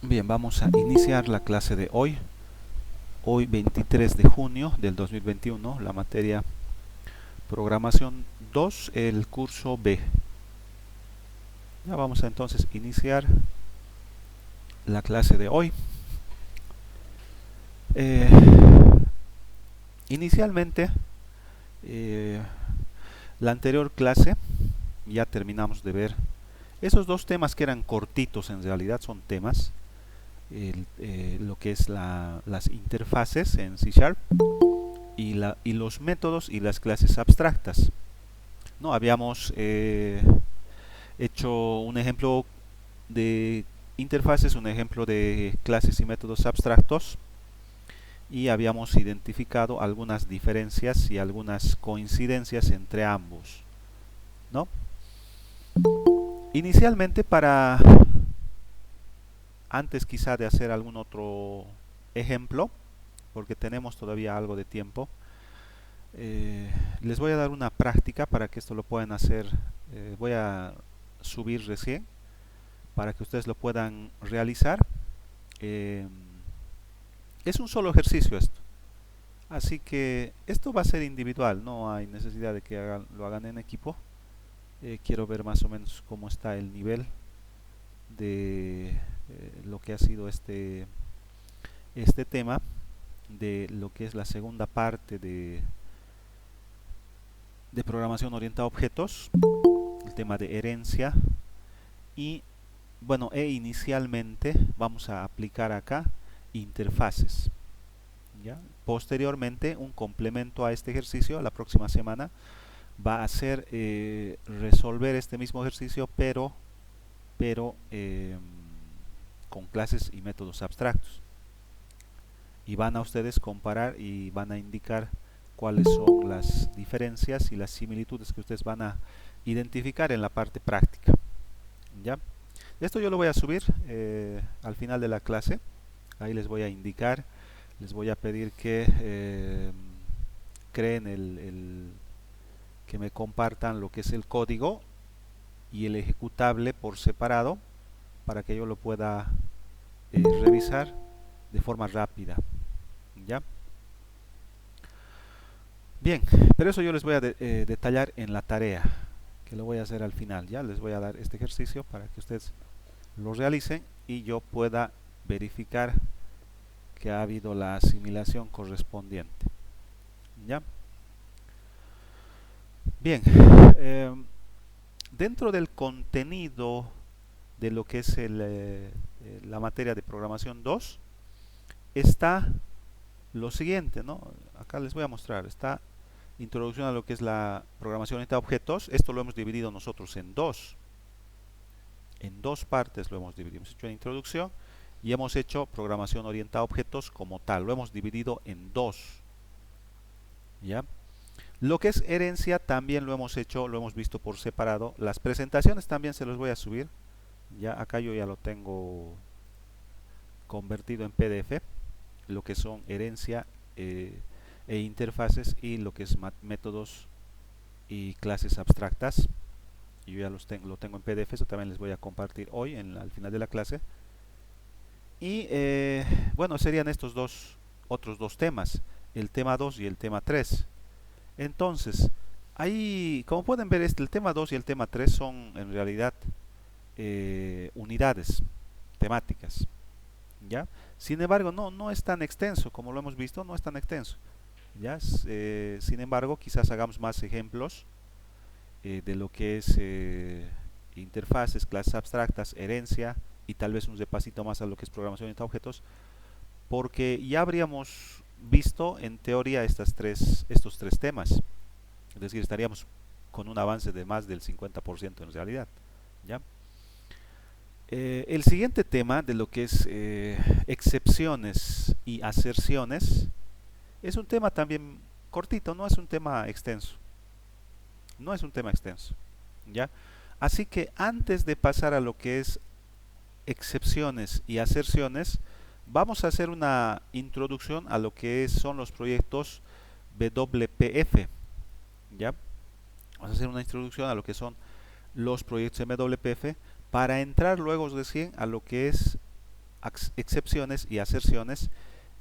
Bien, vamos a iniciar la clase de hoy. Hoy 23 de junio del 2021, la materia Programación 2, el curso B. Ya vamos a entonces iniciar la clase de hoy. Eh, Inicialmente, eh, la anterior clase ya terminamos de ver esos dos temas que eran cortitos, en realidad son temas. Lo que es las interfaces en C Sharp y los métodos y las clases abstractas. No habíamos hecho un ejemplo de interfaces, un ejemplo de clases y métodos abstractos, y habíamos identificado algunas diferencias y algunas coincidencias entre ambos, ¿no? Inicialmente, para antes quizá de hacer algún otro ejemplo, porque tenemos todavía algo de tiempo, les voy a dar una práctica para que esto lo puedan hacer. Voy a subir recién para que ustedes lo puedan realizar. Eh, es un solo ejercicio esto, así que esto va a ser individual, no hay necesidad de que lo hagan en equipo. Quiero ver más o menos cómo está el nivel de lo que ha sido este tema, de lo que es la segunda parte de programación orientada a objetos, el tema de herencia. Y bueno, inicialmente vamos a aplicar acá interfaces. ¿Ya? Posteriormente, un complemento a este ejercicio, la próxima semana, va a ser resolver este mismo ejercicio, pero con clases y métodos abstractos. Y van a ustedes comparar y van a indicar cuáles son las diferencias y las similitudes que ustedes van a identificar en la parte práctica. ¿Ya? Esto yo lo voy a subir al final de la clase. Ahí les voy a indicar, les voy a pedir que creen que me compartan lo que es el código y el ejecutable por separado para que yo lo pueda revisar de forma rápida. ¿Ya? Bien, pero eso yo les voy a detallar en la tarea que lo voy a hacer al final. Ya les voy a dar este ejercicio para que ustedes lo realicen y yo pueda verificar que ha habido la asimilación correspondiente. ¿Ya? Bien, eh, dentro del contenido de lo que es la materia de programación 2 está lo siguiente, ¿no? Acá les voy a mostrar, está introducción a lo que es la programación orientada a objetos. Esto lo hemos dividido nosotros en dos partes lo hemos dividido. Hemos hecho una introducción y hemos hecho programación orientada a objetos como tal, lo hemos dividido en dos. ¿Ya? Lo que es herencia también lo hemos hecho, lo hemos visto por separado. Las presentaciones también se los voy a subir. Ya acá yo ya lo tengo convertido en PDF, lo que son herencia e interfaces y lo que es métodos y clases abstractas. Yo ya lo tengo en PDF, eso también les voy a compartir hoy al final de la clase. Y bueno, serían estos otros dos temas, el tema 2 y el tema 3. Entonces, ahí, como pueden ver, el tema 2 y el tema 3 son en realidad unidades temáticas. ¿Ya? Sin embargo, no es tan extenso, como lo hemos visto, no es tan extenso. ¿Ya? Sin embargo, quizás hagamos más ejemplos de lo que es interfaces, clases abstractas, herencia y tal vez un repasito más a lo que es programación orientada a objetos, porque ya habríamos visto en teoría estos tres temas. Es decir, estaríamos con un avance de más del 50% en realidad. ¿Ya? El siguiente tema de lo que es excepciones y aserciones es un tema también cortito, no es un tema extenso. No es un tema extenso. ¿Ya? Así que antes de pasar a lo que es excepciones y aserciones, vamos a hacer una introducción a lo que son los proyectos WPF. ¿Ya? Vamos a hacer una introducción a lo que son los proyectos MWPF para entrar luego recién a lo que es excepciones y aserciones.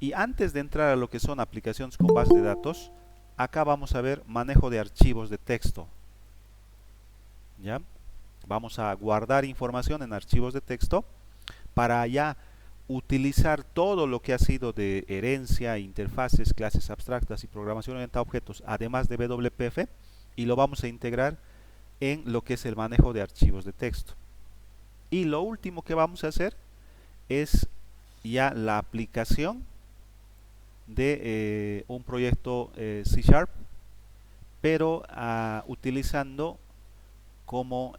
Y antes de entrar a lo que son aplicaciones con base de datos, acá vamos a ver manejo de archivos de texto. ¿Ya? Vamos a guardar información en archivos de texto para ya utilizar todo lo que ha sido de herencia, interfaces, clases abstractas y programación orientada a objetos, además de WPF, y lo vamos a integrar en lo que es el manejo de archivos de texto. Y lo último que vamos a hacer es ya la aplicación de un proyecto C#, pero utilizando como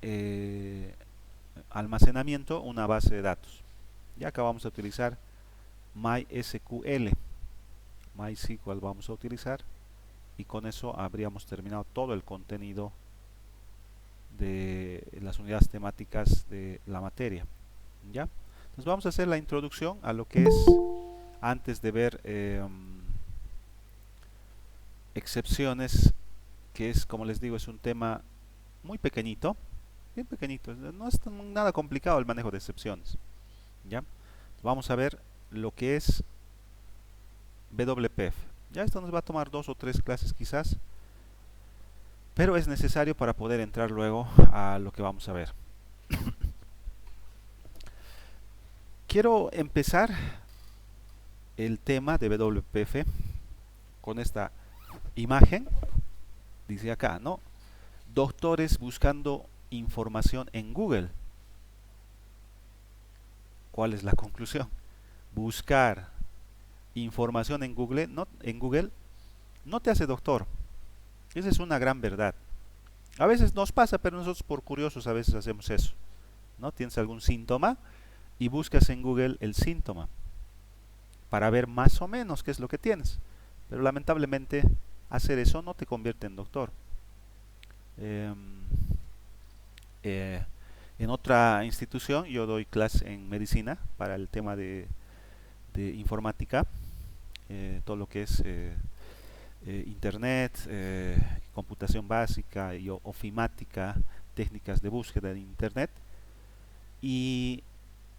almacenamiento una base de datos. Y acá vamos a utilizar MySQL. MySQL vamos a utilizar, y con eso habríamos terminado todo el contenido de las unidades temáticas de la materia. ¿Ya? Entonces vamos a hacer la introducción a lo que es, antes de ver excepciones, que es, como les digo, es un tema muy pequeñito, bien pequeñito, no es nada complicado el manejo de excepciones. ¿Ya? Vamos a ver lo que es WPF. Ya esto nos va a tomar 2 o 3 clases quizás, pero es necesario para poder entrar luego a lo que vamos a ver. Quiero empezar el tema de WPF con esta imagen. Dice acá, ¿no? Doctores buscando información en Google. ¿Cuál es la conclusión? Buscar información en Google no te hace doctor. Esa es una gran verdad. A veces nos pasa, pero nosotros por curiosos a veces hacemos eso, ¿no? Tienes algún síntoma y buscas en Google el síntoma para ver más o menos qué es lo que tienes. Pero lamentablemente hacer eso no te convierte en doctor. En otra institución yo doy clase en medicina para el tema de informática, todo lo que es internet, computación básica y ofimática, técnicas de búsqueda en internet. Y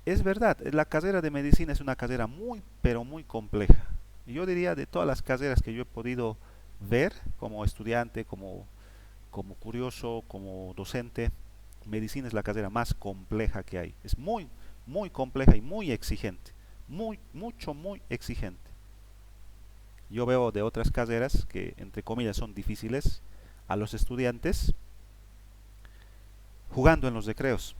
es verdad, la carrera de medicina es una carrera muy, pero muy compleja. Yo diría, de todas las carreras que yo he podido ver como estudiante, como curioso, como docente, medicina es la carrera más compleja que hay. Es muy, muy compleja y muy exigente. Muy exigente. Yo veo de otras carreras que, entre comillas, son difíciles, a los estudiantes jugando en los recreos.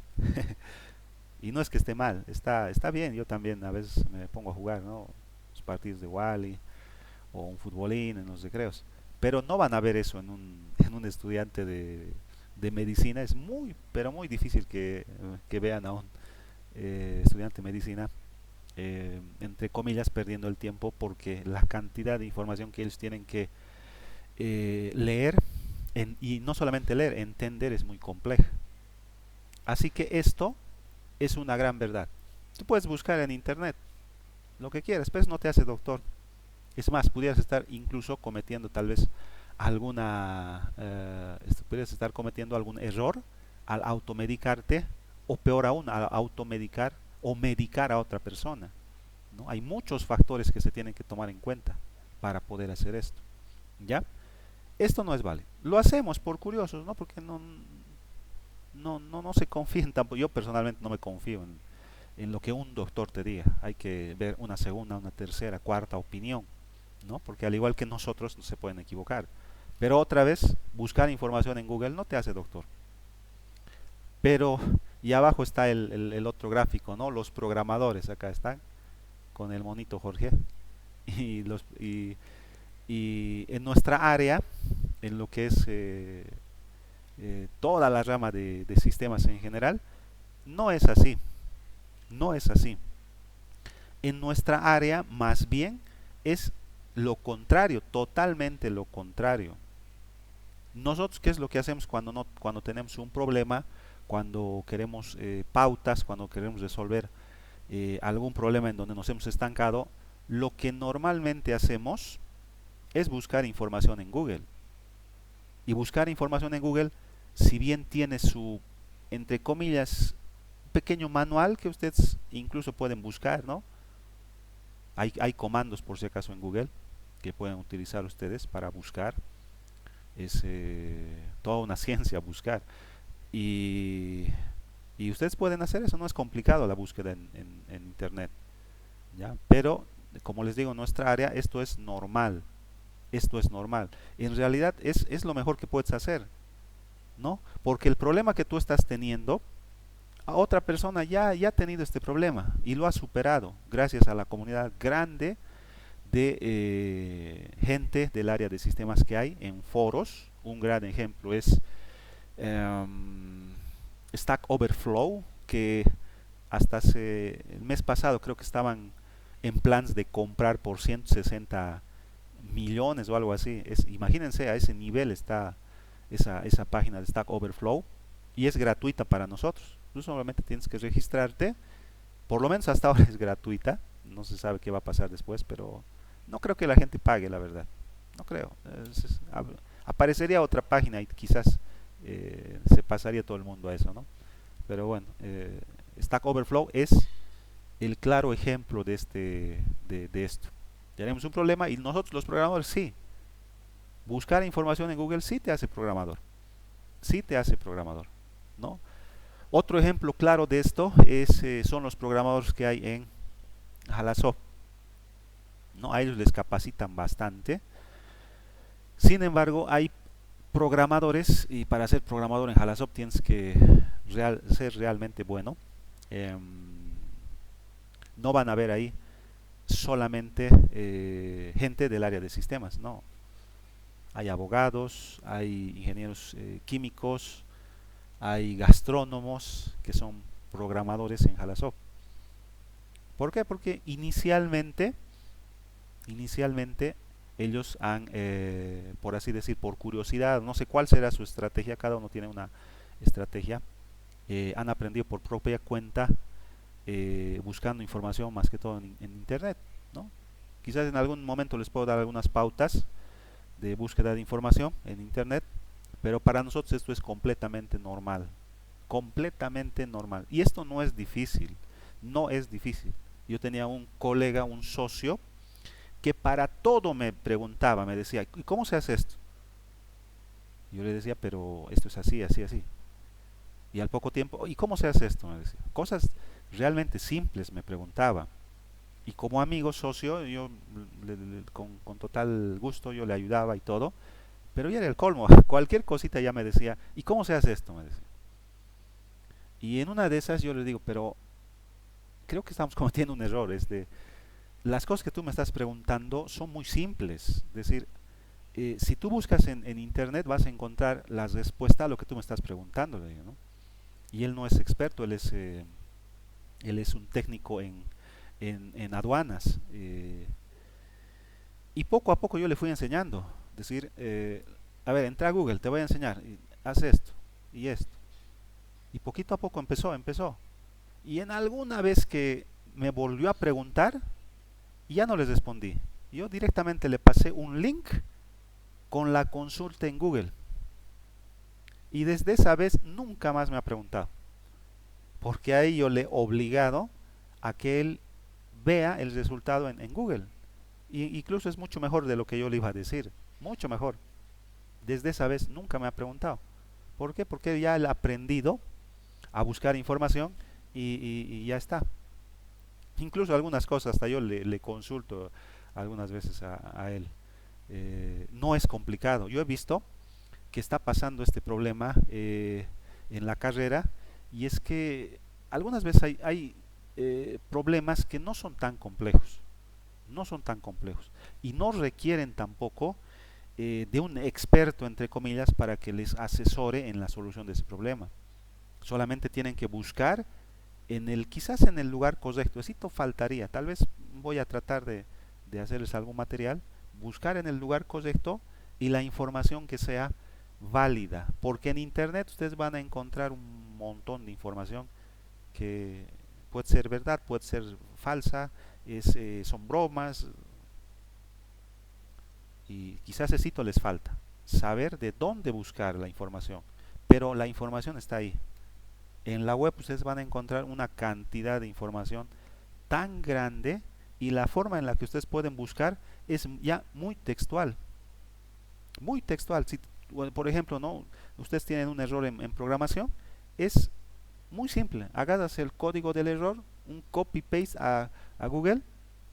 Y no es que esté mal, está bien. Yo también a veces me pongo a jugar, ¿no? Los partidos de Wally o un futbolín en los recreos. Pero no van a ver eso en un estudiante de medicina. Es muy, pero muy difícil que vean a un estudiante de medicina, entre comillas, perdiendo el tiempo, porque la cantidad de información que ellos tienen que leer, y no solamente leer, entender, es muy compleja. Así que esto es una gran verdad. Tú puedes buscar en internet lo que quieras, pero no te hace doctor. Es más, pudieras estar incluso cometiendo tal vez pudieras estar cometiendo algún error al automedicarte, o peor aún, al automedicar o medicar a otra persona, ¿no? Hay muchos factores que se tienen que tomar en cuenta para poder hacer esto. ¿Ya? Esto no es válido. Lo hacemos por curiosos, ¿no? Porque no se confíen tampoco. Yo personalmente no me confío en lo que un doctor te diga. Hay que ver una segunda, una tercera, cuarta opinión, ¿no? Porque al igual que nosotros se pueden equivocar. Pero otra vez, buscar información en Google no te hace doctor. Pero, y abajo está el otro gráfico, ¿no? Los programadores, acá están, con el monito Jorge. Y en nuestra área, en lo que es toda la rama de sistemas en general, no es así. No es así. En nuestra área, más bien, es lo contrario, totalmente lo contrario. Nosotros, ¿qué es lo que hacemos cuando tenemos un problema, cuando queremos pautas, cuando queremos resolver algún problema en donde nos hemos estancado? Lo que normalmente hacemos es buscar información en Google. Y buscar información en Google, si bien tiene su, entre comillas, pequeño manual que ustedes incluso pueden buscar, ¿no? Hay comandos por si acaso en Google que pueden utilizar ustedes para buscar. Es toda una ciencia buscar. Y, y ustedes pueden hacer eso, no es complicado la búsqueda en internet, ¿ya? Pero, como les digo, en nuestra área esto es normal. Esto es normal. En realidad es lo mejor que puedes hacer, ¿no? Porque el problema que tú estás teniendo, a otra persona ya ha tenido este problema y lo ha superado gracias a la comunidad grande de gente del área de sistemas que hay en foros. Un gran ejemplo es em, Stack Overflow, que hasta el mes pasado creo que estaban en plans de comprar por 160 millones o algo así. Imagínense, a ese nivel está esa página de Stack Overflow y es gratuita para nosotros. Tú solamente tienes que registrarte, por lo menos hasta ahora es gratuita. No se sabe qué va a pasar después, pero no creo que la gente pague, la verdad. No creo. Aparecería otra página y quizás se pasaría todo el mundo a eso, ¿no? Pero bueno, Stack Overflow es el claro ejemplo de esto. Tenemos un problema y nosotros los programadores sí. Buscar información en Google sí te hace programador. Sí te hace programador, ¿no? Otro ejemplo claro de esto son los programadores que hay en Halasoft, ¿no? A ellos les capacitan bastante. Sin embargo, hay programadores y para ser programador en Halasoft tienes que ser realmente bueno. Em, no van a ver ahí solamente gente del área de sistemas, no. Hay abogados, hay ingenieros químicos, hay gastrónomos que son programadores en Halasoft. ¿Por qué? Porque inicialmente ellos han, por así decir, por curiosidad, no sé cuál será su estrategia, cada uno tiene una estrategia, han aprendido por propia cuenta, buscando información más que todo en internet, ¿no? Quizás en algún momento les puedo dar algunas pautas de búsqueda de información en internet, pero para nosotros esto es completamente normal. Y esto no es difícil, no es difícil. Yo tenía un colega, un socio, que para todo me preguntaba, me decía, ¿y cómo se hace esto? Yo le decía, pero esto es así, así, así. Y al poco tiempo, ¿y cómo se hace esto? Me decía. Cosas realmente simples me preguntaba. Y como amigo, socio, yo con total gusto yo le ayudaba y todo. Pero ya era el colmo. Cualquier cosita ya me decía, ¿y cómo se hace esto? Me decía. Y en una de esas yo le digo, pero creo que estamos cometiendo un error. Las cosas que tú me estás preguntando son muy simples. Es decir, si tú buscas en internet vas a encontrar la respuesta a lo que tú me estás preguntando, le digo, ¿no? Y él no es experto, él es un técnico en aduanas. Y poco a poco yo le fui enseñando. Decir, a ver, entra a Google, te voy a enseñar, haz esto y esto. Y poquito a poco empezó. Y en alguna vez que me volvió a preguntar, ya no les respondí. Yo directamente le pasé un link con la consulta en Google. Y desde esa vez nunca más me ha preguntado. Porque ahí yo le he obligado a que él vea el resultado en Google. Y incluso es mucho mejor de lo que yo le iba a decir. Mucho mejor. Desde esa vez nunca me ha preguntado. ¿Por qué? Porque ya él ha aprendido a buscar información y ya está. Incluso algunas cosas hasta yo le consulto algunas veces a él. No es complicado. Yo he visto que está pasando este problema en la carrera y es que algunas veces hay problemas que no son tan complejos. No son tan complejos y no requieren tampoco de un experto, entre comillas, para que les asesore en la solución de ese problema. Solamente tienen que buscar quizás en el lugar correcto. Esto faltaría. Tal vez voy a tratar de hacerles algún material, buscar en el lugar correcto y la información que sea válida. Porque en internet ustedes van a encontrar un montón de información que puede ser verdad, puede ser falsa, son bromas, y quizás eso les falta, saber de dónde buscar la información, pero la información está ahí. En la web ustedes van a encontrar una cantidad de información tan grande y la forma en la que ustedes pueden buscar es ya muy textual. Muy textual. Si, por ejemplo, ¿no? Ustedes tienen un error en programación, es muy simple. Agarras el código del error, un copy-paste a Google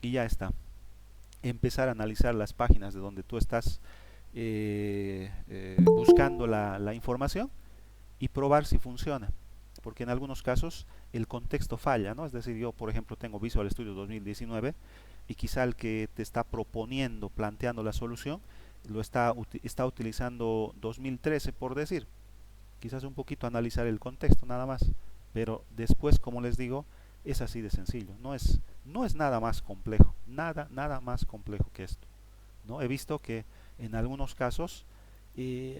y ya está. Empezar a analizar las páginas de donde tú estás buscando la información y probar si funciona. Porque en algunos casos el contexto falla, ¿no? Es decir, yo por ejemplo tengo Visual Studio 2019 y quizá el que te está proponiendo, planteando la solución, está utilizando 2013 por decir. Quizás un poquito analizar el contexto nada más. Pero después, como les digo, es así de sencillo. No es nada más complejo. Nada más complejo que esto. ¿No? He visto que en algunos casos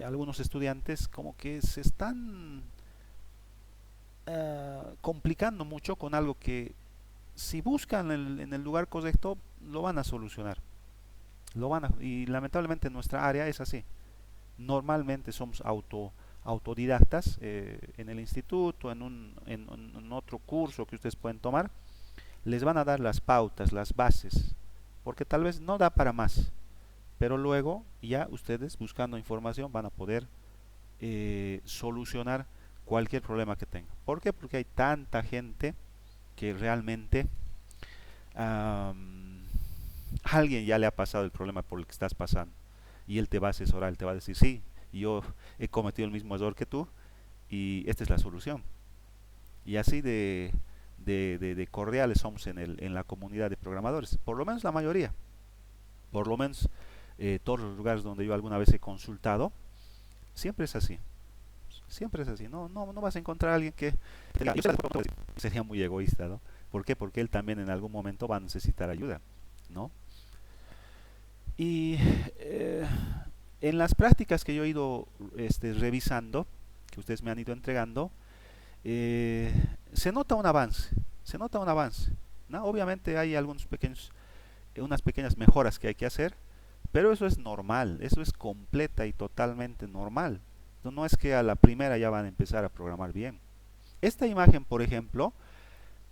algunos estudiantes como que se están complicando mucho con algo que si buscan en el lugar correcto lo van a solucionar. Y lamentablemente en nuestra área es así. Normalmente somos autodidactas en el instituto, en otro curso que ustedes pueden tomar, les van a dar las pautas, las bases, porque tal vez no da para más, pero luego ya ustedes buscando información van a poder solucionar cualquier problema que tengan. ¿Por qué? Porque hay tanta gente que realmente alguien ya le ha pasado el problema por el que estás pasando y él te va a asesorar, él te va a decir, sí, yo he cometido el mismo error que tú y esta es la solución. Y así de cordiales somos en la comunidad de programadores, por lo menos la mayoría, por lo menos todos los lugares donde yo alguna vez he consultado, siempre es así. Siempre es así, no vas a encontrar a alguien que sería muy egoísta, ¿no? ¿Por qué? Porque él también en algún momento va a necesitar ayuda, ¿no? Y eh, en las prácticas que yo he ido revisando, que ustedes me han ido entregando, eh, se nota un avance, se nota un avance, ¿no? Obviamente hay unas pequeñas mejoras que hay que hacer, pero eso es normal, eso es completa y totalmente normal. No es que a la primera ya van a empezar a programar bien. Esta imagen, por ejemplo,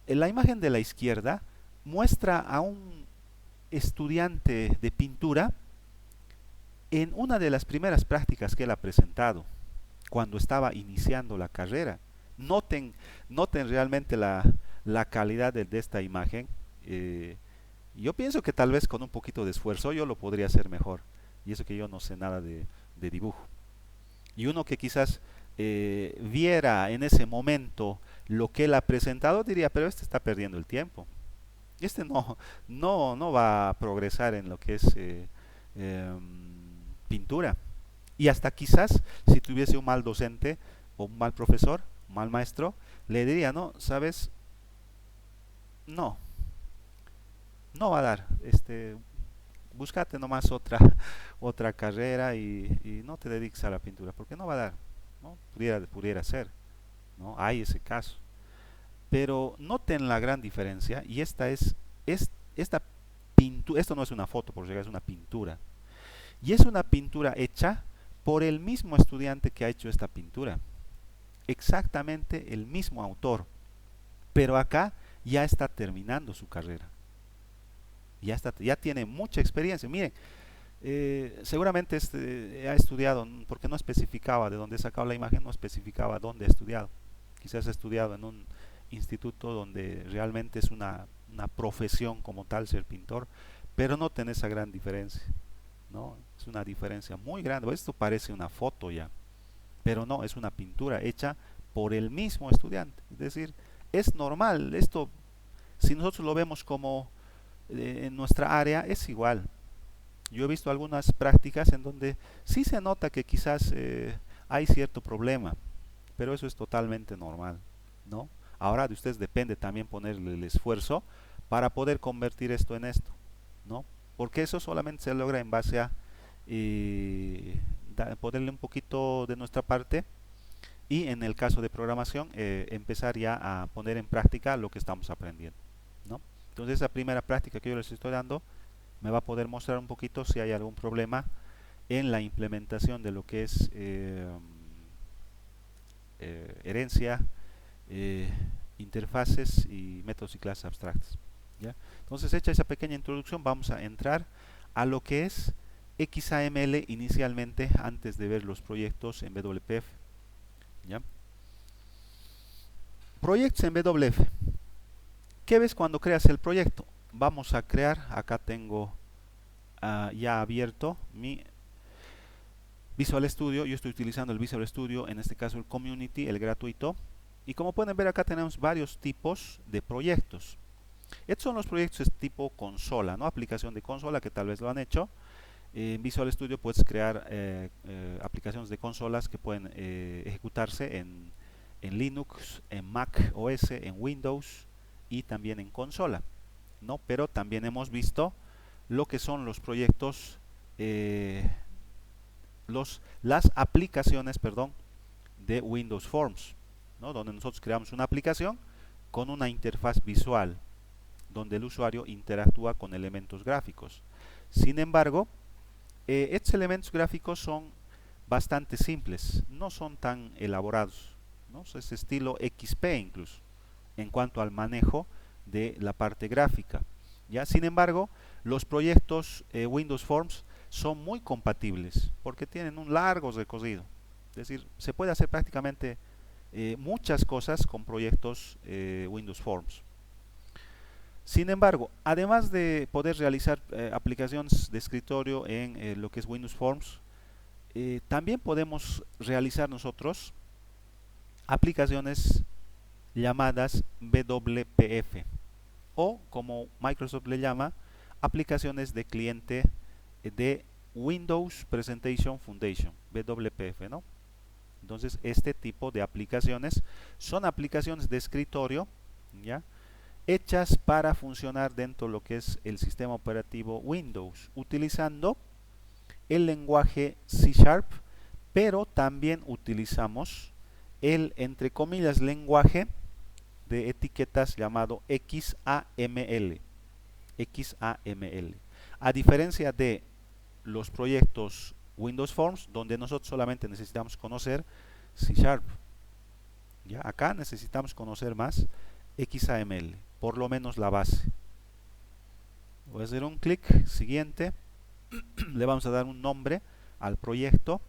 en la imagen de la izquierda muestra a un estudiante de pintura en una de las primeras prácticas que él ha presentado, cuando estaba iniciando la carrera. Noten, noten realmente la calidad de esta imagen. Eh, yo pienso que tal vez con un poquito de esfuerzo yo lo podría hacer mejor. Y eso que yo no sé nada de dibujo. Y uno que quizás viera en ese momento lo que él ha presentado diría, pero este está perdiendo el tiempo. Este no va a progresar en lo que es pintura. Y hasta quizás si tuviese un mal docente o un mal profesor, un mal maestro, le diría, no, sabes, no, no va a dar. Búscate nomás otra carrera y no te dediques a la pintura, porque no va a dar, ¿no? Pudiera ser, ¿no? Hay ese caso. Pero noten la gran diferencia, y esta pintura, esto no es una foto, por llegar, es una pintura. Y es una pintura hecha por el mismo estudiante que ha hecho esta pintura. Exactamente el mismo autor. Pero acá ya está terminando su carrera. Ya tiene mucha experiencia. Miren, seguramente ha estudiado, porque no especificaba de dónde sacaba la imagen, no especificaba dónde ha estudiado. Quizás ha estudiado en un instituto donde realmente es una profesión como tal ser pintor, pero no tiene esa gran diferencia, ¿no? Es una diferencia muy grande. Esto parece una foto ya, pero no, es una pintura hecha por el mismo estudiante. Es decir, es normal. Esto, si nosotros lo vemos como en nuestra área, es igual. Yo he visto algunas prácticas en donde sí se nota que quizás hay cierto problema, pero eso es totalmente normal, ¿no? Ahora de ustedes depende también ponerle el esfuerzo para poder convertir esto en esto, ¿no? Porque eso solamente se logra en base a ponerle un poquito de nuestra parte y en el caso de programación empezar ya a poner en práctica lo que estamos aprendiendo, ¿no? Entonces esa primera práctica que yo les estoy dando me va a poder mostrar un poquito si hay algún problema en la implementación de lo que es herencia, interfaces y métodos y clases abstractas. ¿Ya? Entonces, hecha esa pequeña introducción, vamos a entrar a lo que es XAML inicialmente, antes de ver los proyectos en WPF. ¿Ya? Proyectos en WPF. ¿Qué ves cuando creas el proyecto? Vamos a crear, acá tengo ya abierto mi Visual Studio. Yo estoy utilizando el Visual Studio, en este caso el Community, el gratuito. Y como pueden ver, acá tenemos varios tipos de proyectos. Estos son los proyectos tipo consola, ¿no? Aplicación de consola, que tal vez lo han hecho. En Visual Studio puedes crear aplicaciones de consolas que pueden ejecutarse en Linux, en Mac OS, en Windows y también en consola, ¿no? Pero también hemos visto lo que son los proyectos, las aplicaciones, perdón, de Windows Forms, ¿no? Donde nosotros creamos una aplicación con una interfaz visual, donde el usuario interactúa con elementos gráficos. Sin embargo, estos elementos gráficos son bastante simples, no son tan elaborados, ¿no? Es estilo XP incluso, en cuanto al manejo de la parte gráfica. ¿Ya? Sin embargo, los proyectos Windows Forms son muy compatibles, porque tienen un largo recorrido. Es decir, se puede hacer prácticamente muchas cosas con proyectos Windows Forms. Sin embargo, además de poder realizar aplicaciones de escritorio en lo que es Windows Forms, también podemos realizar nosotros aplicaciones llamadas WPF, o como Microsoft le llama, aplicaciones de cliente de Windows Presentation Foundation, WPF, ¿no? Entonces, este tipo de aplicaciones son aplicaciones de escritorio, ¿ya?, hechas para funcionar dentro de lo que es el sistema operativo Windows, utilizando el lenguaje C#, pero también utilizamos el, entre comillas, lenguaje de etiquetas llamado XAML. XAML. A diferencia de los proyectos Windows Forms, donde nosotros solamente necesitamos conocer C#. ¿Ya? Acá necesitamos conocer más XAML, por lo menos la base. Voy a hacer un clic, siguiente, le vamos a dar un nombre al proyecto.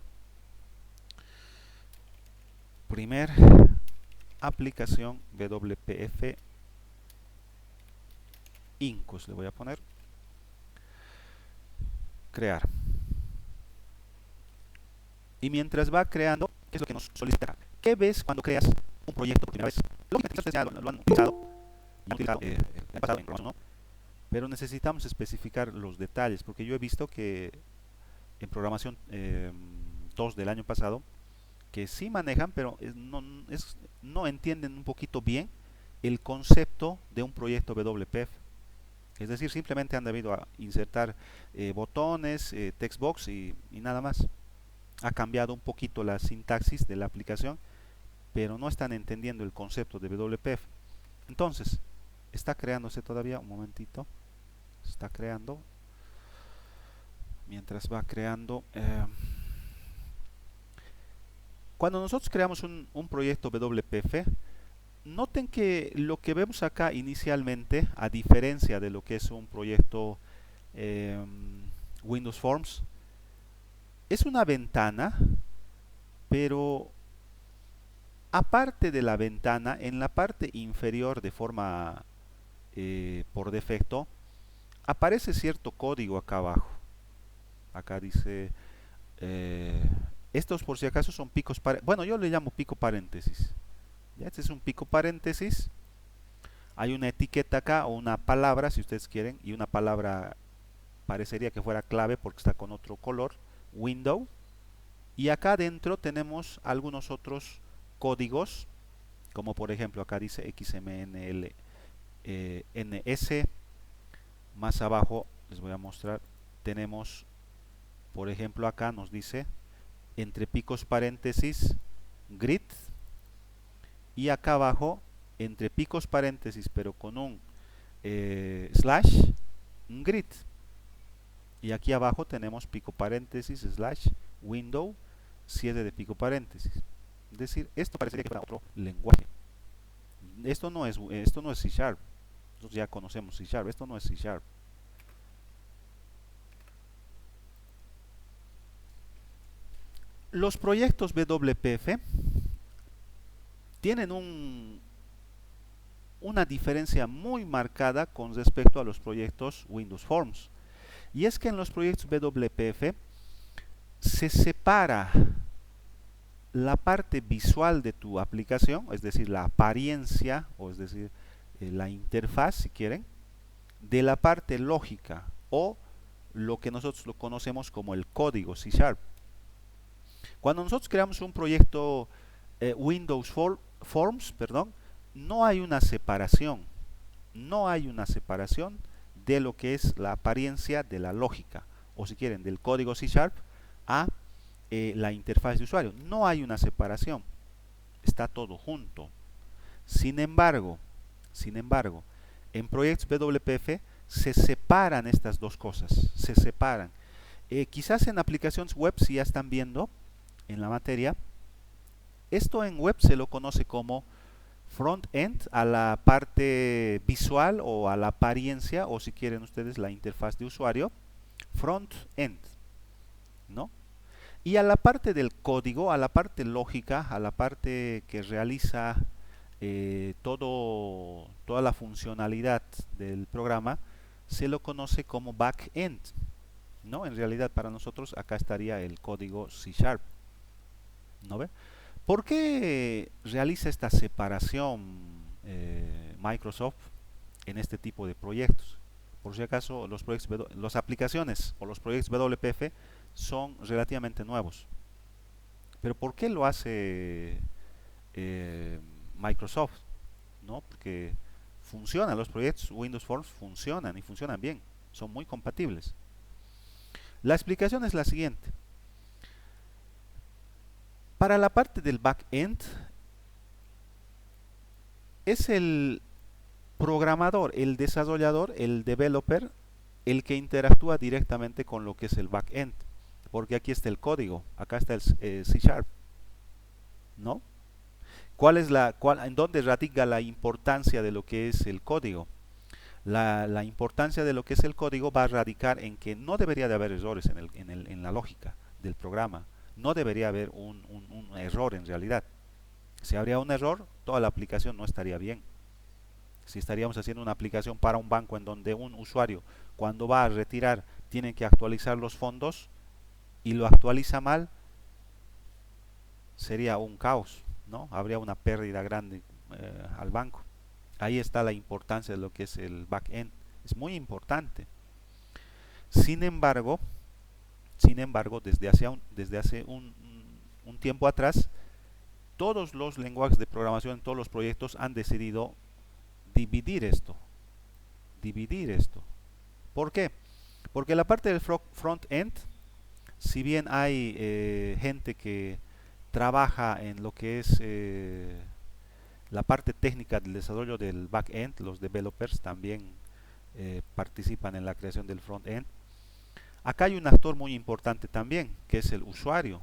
Primer aplicación WPF Incus, le voy a poner. Crear. Y mientras va creando, ¿qué es lo que nos solicita? ¿Qué ves cuando creas un proyecto por primera vez? Lógicamente ustedes ya lo han utilizado en el pasado en programación, ¿no? Pero necesitamos especificar los detalles, porque yo he visto que en programación 2 del año pasado, que sí manejan, pero no entienden un poquito bien el concepto de un proyecto WPF. Es decir, simplemente han debido a insertar botones, textbox y nada más. Ha cambiado un poquito la sintaxis de la aplicación, pero no están entendiendo el concepto de WPF. Entonces, está creándose todavía, un momentito, está creando. Mientras va creando, cuando nosotros creamos un proyecto WPF, noten que lo que vemos acá inicialmente, a diferencia de lo que es un proyecto Windows Forms, es una ventana, pero aparte de la ventana, en la parte inferior, de forma por defecto, aparece cierto código acá abajo. Acá dice, estos por si acaso son picos, bueno, yo le llamo pico paréntesis. ¿Ya? Este es un pico paréntesis. Hay una etiqueta acá, o una palabra si ustedes quieren, y una palabra parecería que fuera clave porque está con otro color, window. Y acá adentro tenemos algunos otros códigos, como por ejemplo acá dice XML NS. Más abajo les voy a mostrar, tenemos por ejemplo acá nos dice entre picos paréntesis grid, y acá abajo entre picos paréntesis pero con un slash, un grid. Y aquí abajo tenemos pico paréntesis slash window, cierre de pico paréntesis. Es decir, esto parecería que fuera otro lenguaje. esto no es C Sharp. Nosotros ya conocemos C Sharp, esto no es C Sharp. Los proyectos WPF tienen una diferencia muy marcada con respecto a los proyectos Windows Forms. Y es que en los proyectos WPF se separa la parte visual de tu aplicación, es decir, la apariencia, o es decir, la interfaz, si quieren, de la parte lógica, o lo que nosotros lo conocemos como el código C Sharp. Cuando nosotros creamos un proyecto Windows Forms, perdón, no hay una separación, no hay una separación de lo que es la apariencia de la lógica, o si quieren, del código C Sharp a la interfaz de usuario. No hay una separación, está todo junto. Sin embargo, en proyectos WPF se separan estas dos cosas, se separan. Quizás en aplicaciones web, si ya están viendo en la materia, esto en web se lo conoce como front-end, a la parte visual o a la apariencia, o si quieren ustedes la interfaz de usuario, front-end, ¿no? Y a la parte del código, a la parte lógica, a la parte que realiza toda la funcionalidad del programa, se lo conoce como back-end, ¿no? En realidad para nosotros acá estaría el código C Sharp, ¿no ve? ¿Por qué realiza esta separación Microsoft en este tipo de proyectos? Por si acaso las aplicaciones o los proyectos WPF son relativamente nuevos. Pero ¿por qué lo hace Microsoft? ¿No? Porque funcionan los proyectos Windows Forms, funcionan y funcionan bien, son muy compatibles. La explicación es la siguiente. Para la parte del backend, es el programador, el desarrollador, el developer, el que interactúa directamente con lo que es el backend. Porque aquí está el código, acá está el C Sharp, ¿no? ¿En dónde radica la importancia de lo que es el código? La importancia de lo que es el código va a radicar en que no debería de haber errores en la lógica del programa. No debería haber un error en realidad. Si habría un error, toda la aplicación no estaría bien. Si estaríamos haciendo una aplicación para un banco en donde un usuario, cuando va a retirar, tiene que actualizar los fondos y lo actualiza mal, sería un caos, ¿no? Habría una pérdida grande al banco. Ahí está la importancia de lo que es el backend. Es muy importante. Sin embargo, desde hace un tiempo atrás, todos los lenguajes de programación, todos los proyectos han decidido dividir esto. ¿Por qué? Porque la parte del front-end, si bien hay gente que trabaja en lo que es la parte técnica del desarrollo del back-end, los developers también participan en la creación del front-end. Acá hay un actor muy importante también, que es el usuario.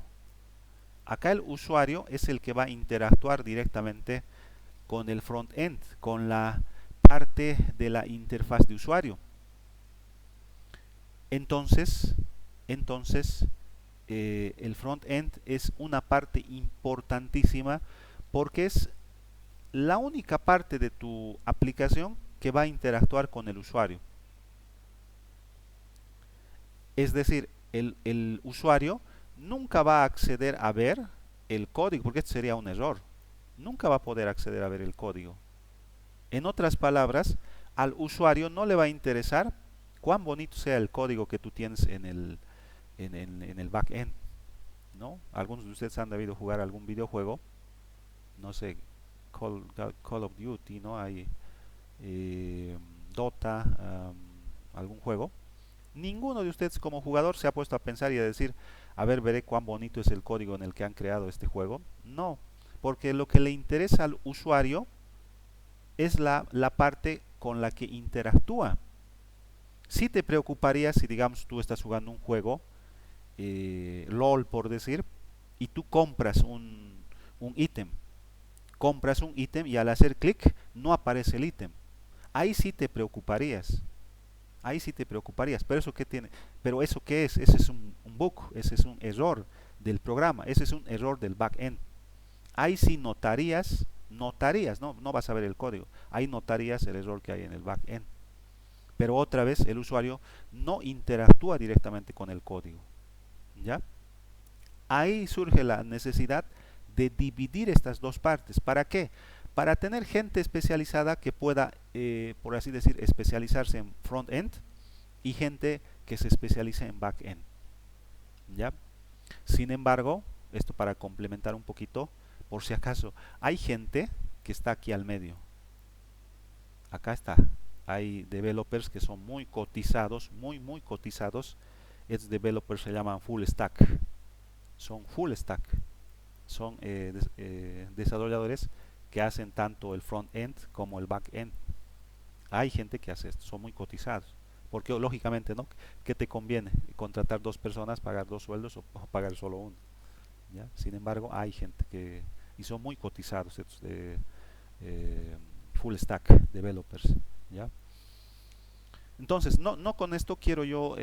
Acá el usuario es el que va a interactuar directamente con el front-end, con la parte de la interfaz de usuario. Entonces el front-end es una parte importantísima porque es la única parte de tu aplicación que va a interactuar con el usuario. Es decir, el usuario nunca va a acceder a ver el código, porque este sería un error. Nunca va a poder acceder a ver el código. En otras palabras, al usuario no le va a interesar cuán bonito sea el código que tú tienes en el backend, ¿no? Algunos de ustedes han debido jugar algún videojuego, no sé, Call of Duty, ¿no? Hay Dota, algún juego. Ninguno de ustedes como jugador se ha puesto a pensar y a decir, a ver, veré cuán bonito es el código en el que han creado este juego. No, porque lo que le interesa al usuario es la parte con la que interactúa. Si te preocuparía si, digamos, tú estás jugando un juego, LOL por decir, y tú compras un ítem. compras un ítem y al hacer clic no aparece el ítem. Ahí sí te preocuparías. Ahí sí te preocuparías. Pero eso qué tiene, pero eso qué es, ese es un bug, ese es un error del programa, ese es un error del backend. Ahí sí notarías, no vas a ver el código, ahí notarías el error que hay en el backend. Pero otra vez el usuario no interactúa directamente con el código. ¿Ya? Ahí surge la necesidad de dividir estas dos partes. ¿Para qué? Para tener gente especializada que pueda, por así decir, especializarse en front-end y gente que se especialice en back-end. ¿Ya? Sin embargo, esto para complementar un poquito, por si acaso, hay gente que está aquí al medio. Acá está. Hay developers que son muy cotizados, muy cotizados. Estos developers se llaman full stack. Son full stack. Son desarrolladores que hacen tanto el front-end como el back-end. Hay gente que hace esto, son muy cotizados. Porque lógicamente, ¿no? ¿Qué te conviene? ¿Contratar dos personas, pagar dos sueldos o pagar solo uno? ¿Ya? Sin embargo, hay gente que... Y son muy cotizados estos full stack developers. ¿Ya? Entonces, no con esto quiero yo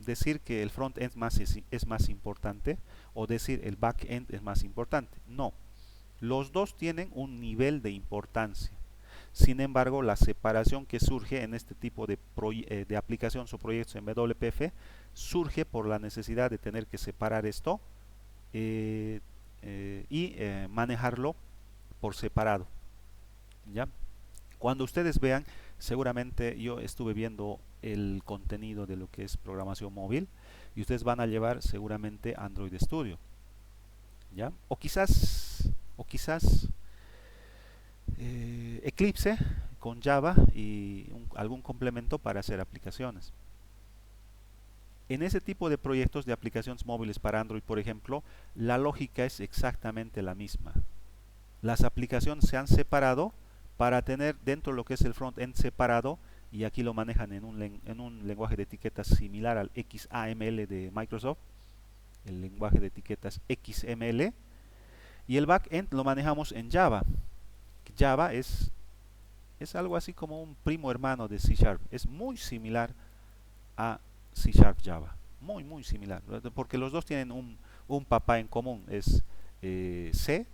decir que el front-end es más importante o decir el back-end es más importante. No, los dos tienen un nivel de importancia. Sin embargo, la separación que surge en este tipo de aplicaciones o proyectos en WPF surge por la necesidad de tener que separar esto y manejarlo por separado. ¿Ya? Cuando ustedes vean, seguramente yo estuve viendo el contenido de lo que es programación móvil y ustedes van a llevar seguramente Android Studio. ¿Ya? O quizás Eclipse con Java y algún complemento para hacer aplicaciones. En ese tipo de proyectos de aplicaciones móviles para Android, por ejemplo, la lógica es exactamente la misma. Las aplicaciones se han separado para tener dentro de lo que es el front-end separado, y aquí lo manejan en un lenguaje de etiquetas similar al XAML de Microsoft, el lenguaje de etiquetas XML, y el back-end lo manejamos en Java. Java es algo así como un primo hermano de C Sharp, es muy similar a C Sharp Java, muy similar, porque los dos tienen un papá en común, es C,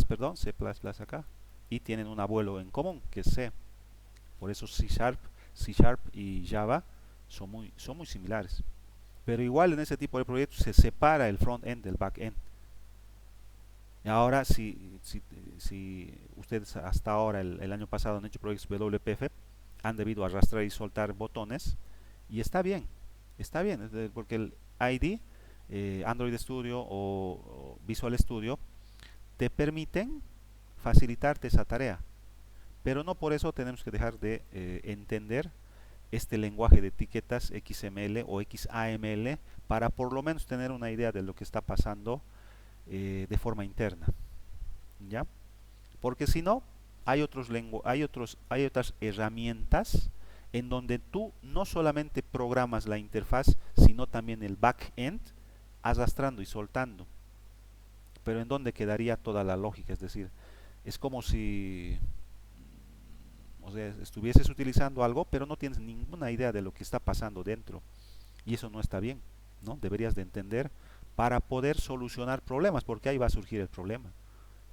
perdón, C++ acá, y tienen un abuelo en común, que es C. Por eso C Sharp y Java son muy similares. Pero igual en ese tipo de proyectos se separa el front-end del back-end. Y ahora, si ustedes hasta ahora, el año pasado, han hecho proyectos WPF, han debido arrastrar y soltar botones, y está bien, porque el ID, Android Studio o Visual Studio, te permiten facilitarte esa tarea. Pero no por eso tenemos que dejar de entender este lenguaje de etiquetas XML o XAML para por lo menos tener una idea de lo que está pasando de forma interna. ¿Ya? Porque si no, hay otras herramientas en donde tú no solamente programas la interfaz, sino también el backend, arrastrando y soltando. Pero en donde quedaría toda la lógica, es decir, es como si estuvieses utilizando algo, pero no tienes ninguna idea de lo que está pasando dentro. Y eso no está bien, ¿no? Deberías de entender para poder solucionar problemas, porque ahí va a surgir el problema,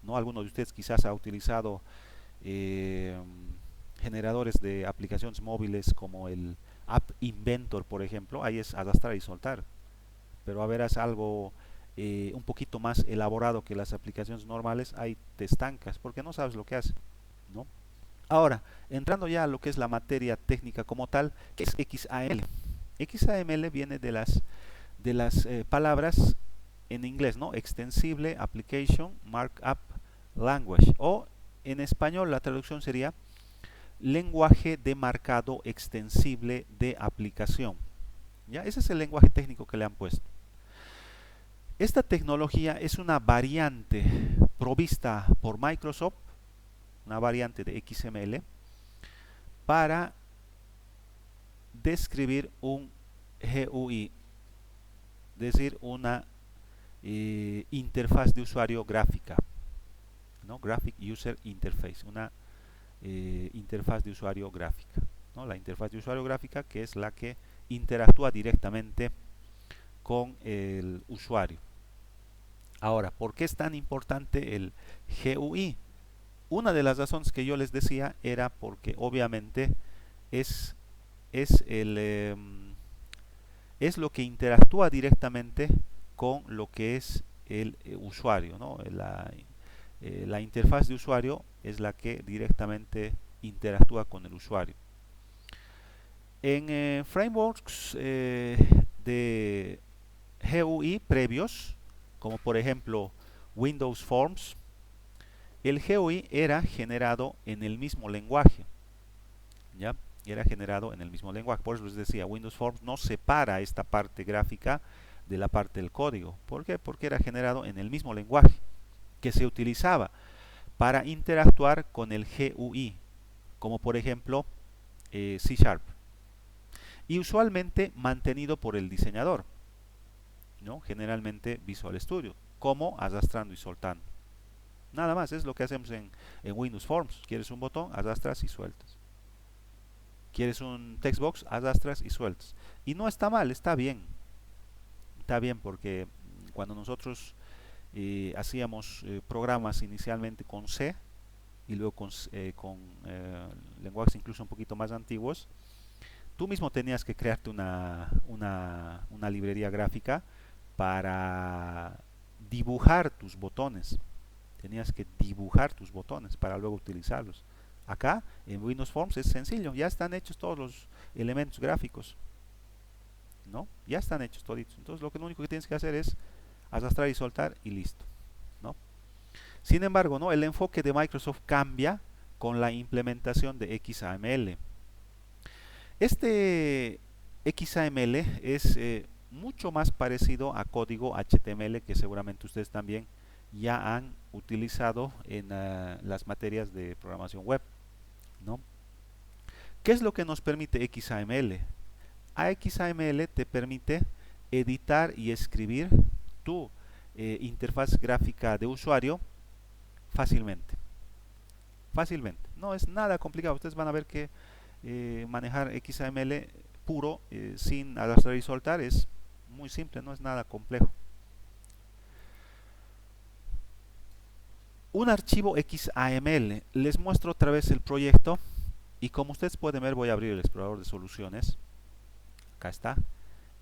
¿no? Alguno de ustedes quizás ha utilizado generadores de aplicaciones móviles como el App Inventor, por ejemplo. Ahí es arrastrar y soltar, pero a verás algo un poquito más elaborado que las aplicaciones normales, ahí te estancas porque no sabes lo que hace, ¿no? Ahora, entrando ya a lo que es la materia técnica como tal, ¿qué es XAML? XAML viene de las palabras en inglés, ¿no? Extensible Application Markup Language, o en español la traducción sería lenguaje de marcado extensible de aplicación. ¿Ya? Ese es el lenguaje técnico que le han puesto. Esta tecnología es una variante provista por Microsoft, una variante de XML, para describir un GUI, es decir, una interfaz de usuario gráfica. ¿no? Graphic User Interface, una interfaz de usuario gráfica, ¿no? La interfaz de usuario gráfica, que es la que interactúa directamente con el usuario. Ahora, ¿por qué es tan importante el GUI? Una de las razones que yo les decía era porque obviamente es, es, el, eh, es lo que interactúa directamente con lo que es el usuario, ¿no? La interfaz de usuario es la que directamente interactúa con el usuario. En frameworks de GUI previos, como por ejemplo Windows Forms, el GUI era generado en el mismo lenguaje, ¿ya? Era generado en el mismo lenguaje. Por eso les decía, Windows Forms no separa esta parte gráfica de la parte del código. ¿Por qué? Porque era generado en el mismo lenguaje que se utilizaba para interactuar con el GUI, como por ejemplo C#, y usualmente mantenido por el diseñador, ¿no? Generalmente Visual Studio, como arrastrando y soltando. Nada más, es lo que hacemos en Windows Forms. Quieres un botón, arrastras y sueltas. Quieres un textbox, arrastras y sueltas. Y no está mal, está bien. Está bien porque cuando nosotros hacíamos programas inicialmente con C y luego con lenguajes incluso un poquito más antiguos, tú mismo tenías que crearte una librería gráfica para dibujar tus botones. Tenías que dibujar tus botones para luego utilizarlos. Acá en Windows Forms es sencillo, ya están hechos todos los elementos gráficos, ¿no? Ya están hechos toditos. Entonces lo único que tienes que hacer es arrastrar y soltar y listo, ¿no? Sin embargo, ¿no? El enfoque de Microsoft cambia con la implementación de XAML. Este XAML es mucho más parecido a código HTML, que seguramente ustedes también ya han utilizado en las materias de programación web, ¿no? ¿Qué es lo que nos permite XAML? XAML te permite editar y escribir tu interfaz gráfica de usuario fácilmente. Fácilmente. No es nada complicado. Ustedes van a ver que manejar XAML puro sin arrastrar y soltar es muy simple, no es nada complejo. Un archivo XAML. Les muestro otra vez el proyecto y como ustedes pueden ver, voy a abrir el explorador de soluciones. Acá está.